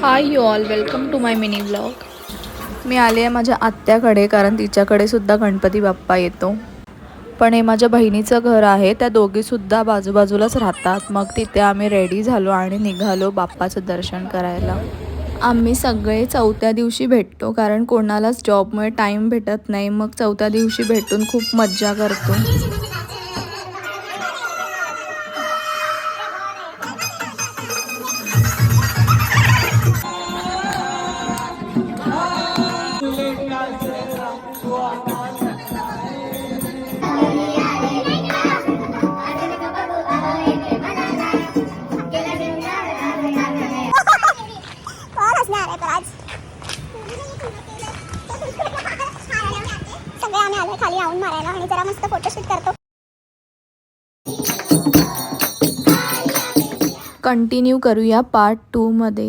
High you all, welcome to my mini vlog. मी आले आहे माझ्या आत्याकडे, कारण तिच्याकडे सुद्धा गणपती बाप्पा येतो. पण हे माझ्या बहिणीचं घर आहे, त्या दोघीसुद्धा बाजूबाजूलाच राहतात. मग तिथे आम्ही रेडी झालो आणि निघालो बाप्पाचं दर्शन करायला. आम्ही सगळे चौथ्या दिवशी भेटतो, कारण कोणालाच जॉबमुळे टाईम भेटत नाही. मग चौथ्या दिवशी भेटून खूप मज्जा करतो. सगळे आम्ही आलोय खाली राऊंड मारायला आणि जरा मस्त फोटोशूट करतो. कंटिन्यू करूया पार्ट 2 मध्ये.